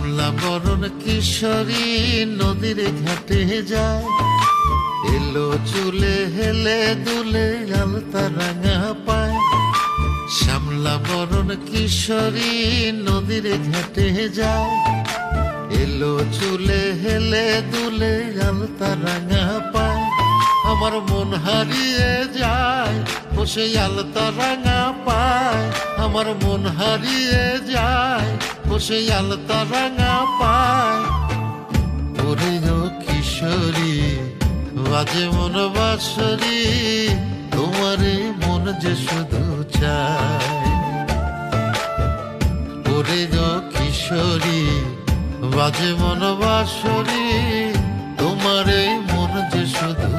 শ্যামলা বরণ কিশোরী নদীর ঘাটে যায়, এলো চুলে হেলে দুলে আলতা রাঙা পায়। শ্যামলা বরণ কিশোরী নদীর ঘাটে যায়, এলো চুলে হেলে দুলে আলতা রাঙা পায়। আমার মন হারিয়ে যায় ও সেই আলতা রাঙা পায়, আমার মন হারিয়ে যায় ও সেই আলতা রাঙা পায়। ওরে ও কিশোরী বাজে মন বাঁশরি, তোমারে মন যে শুধু চায়। ওরে ও কিশোরী বাজে মন বাঁশরি, তোমারে মন যে শুধু